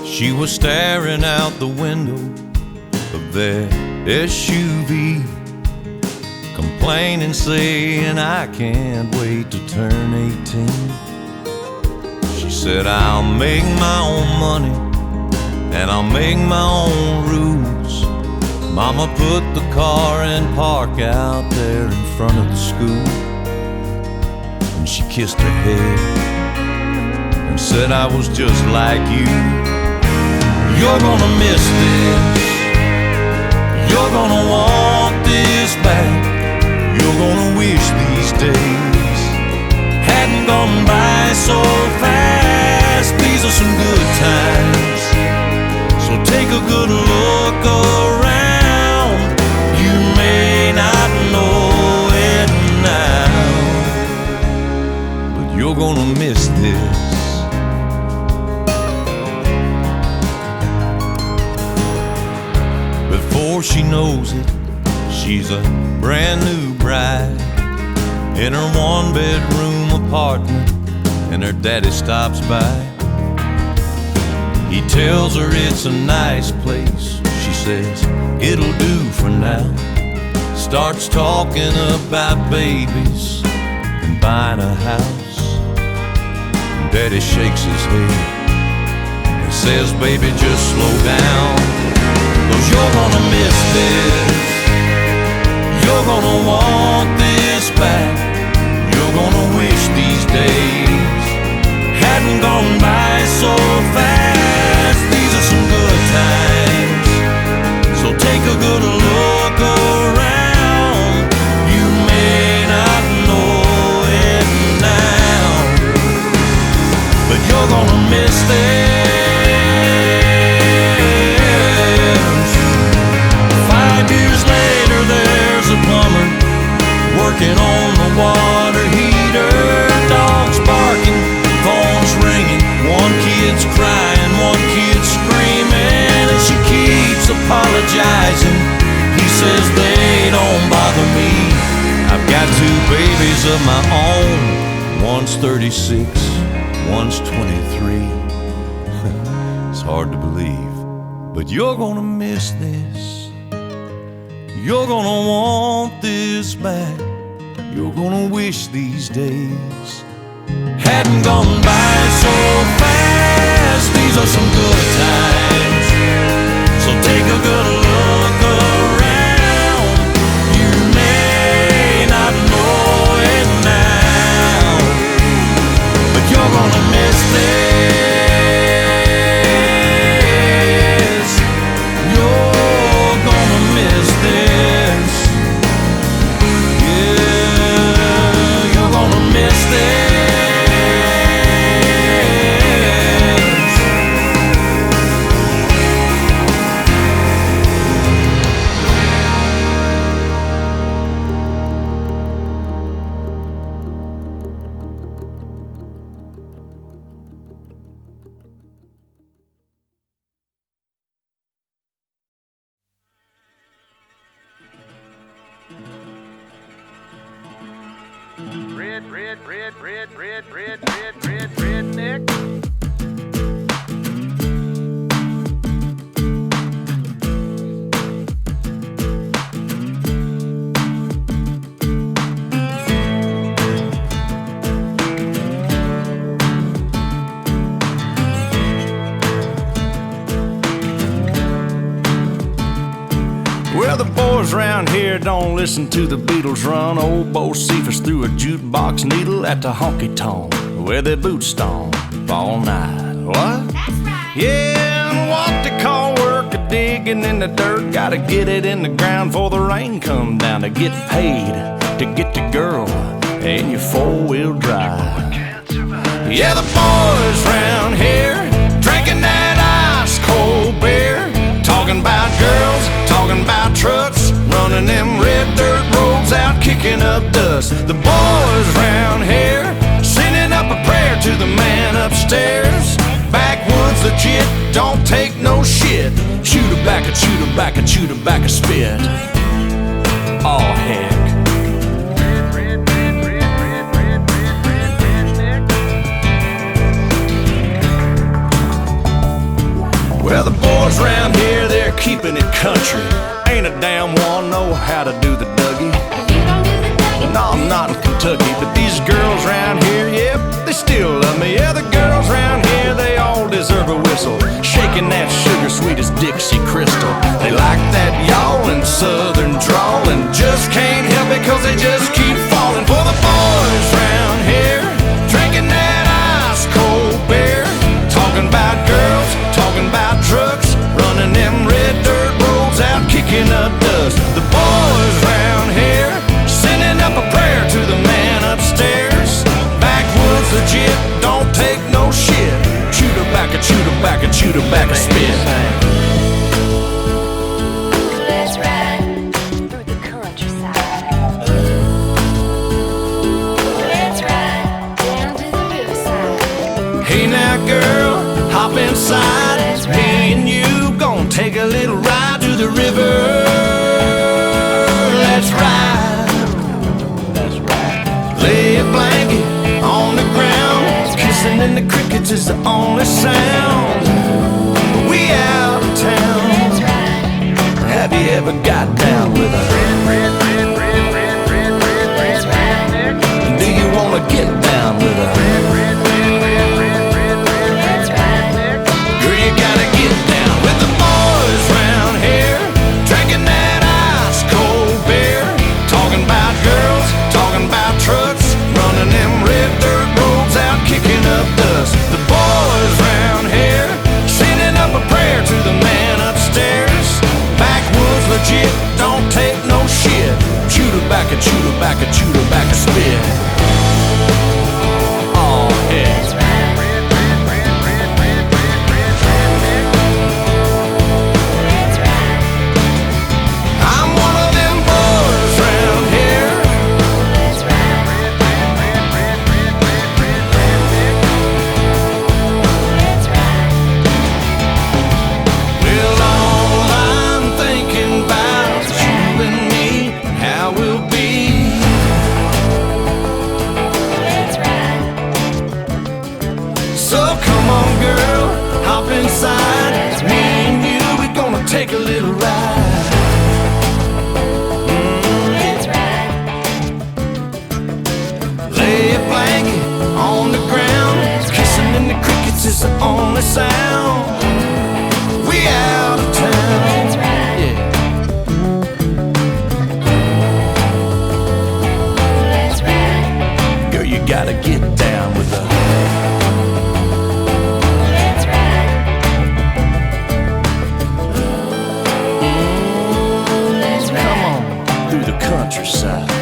She was staring out the window of their SUV, complaining, saying, I can't wait to turn 18. She said, I'll make my own money and I'll make my own rules. Mama put the car in park out there in front of the school, and she kissed her head and said, I was just like you. You're gonna miss this, you're gonna want this back, you're gonna wish these days hadn't gone by so fast. These are some good times, so take a good look around. You may not know it now, but you're gonna miss this. Before she knows it, she's a brand new bride in her one-bedroom apartment, and her daddy stops by. He tells her it's a nice place. She says, it'll do for now. Starts talking about babies and buying a house. And Daddy shakes his head and says, baby, just slow down, 'cause you're gonna miss this, you're gonna want this back, you're gonna wish these days hadn't gone by so fast. These are some good times, so take a good look around. You may not know it now, but you're gonna miss this. Working on the water heater, dogs barking, phones ringing, one kid's crying, one kid's screaming, and she keeps apologizing. He says they don't bother me, I've got two babies of my own, one's 36, one's 23. It's hard to believe, but you're gonna miss this, you're gonna want this back, you're gonna wish these days hadn't gone by so fast. These are some good times, so take a good look around. You may not know it now, but you're gonna miss this. You're gonna miss this. Miss this. Redneck. Well, the boys around here don't listen to the Beatles run. Old Bo Cephas threw a jukebox needle at the honky-tonk where their boots stomp all night. What? That's right. Yeah, and what they call work a digging in the dirt. Gotta get it in the ground before the rain come down. To get paid, to get the girl and your four-wheel drive. Yeah, the boys round here drinking that ice-cold beer, talking about girls, talking about trucks, running them red dirt roads out, kicking up dust. The boys round here sending up a prayer to the man upstairs. Backwoods legit, don't take no shit. Chew tobacco, chew tobacco, chew tobacco spit. Oh, heck. Well, the boys around here, they're keeping it country. Ain't a damn one know how to do the Dougie. No, I'm not in Kentucky, but these girls around here, yep, they still love me. Yeah, the girls around here, they all deserve a whistle, shaking that sugar sweet as Dixie Crystal. They like that yawling southern drawl and just can't help it 'cause they just keep falling for the boys around here, drinking that ice cold beer, talking about girls, talking about trucks, running them red dirt roads out, kicking up dust. The boys around here sending up a prayer to the man upstairs. Backwoods legit, don't take no shit. Chew tobacco, chew tobacco, chew tobacco, spit. Let's ride through the countryside. Let's ride down to the riverside. Hey now girl, hop inside. Me and you gon' take a little ride to the river. Let's ride. That's right. Lay a blanket on the ground. Kissing in the crickets is the only sound. We out of town. Let's ride. Have you ever got down with a Let's ride. Do you wanna get down with a Let's ride. Girl, you gotta get down with the boys round here, drinking that ice cold beer, talking about girls, talking about trucks, running them red dirt roads out, kicking up dust. The boys round here, sending up a prayer to the man upstairs. Backwoods legit, don't take no shit. Chew tobacco, chew tobacco, chew tobacco, spit. Oh, yeah. Let's ride. Let's ride. I'm one of them boys round here. Let's ride. Let's ride. Well, all I'm thinking about is you and me, how we'll be. Let's ride. So come on, girl, hop inside. Me and you, we're gonna take a little ride. Let's ride. Lay a blanket on the ground. Kissing in the crickets is the only sound. We out of town. Let's ride. Yeah. Let's ride. Girl, you gotta get down with the Let's ride. Let's Come ride. on through the countryside.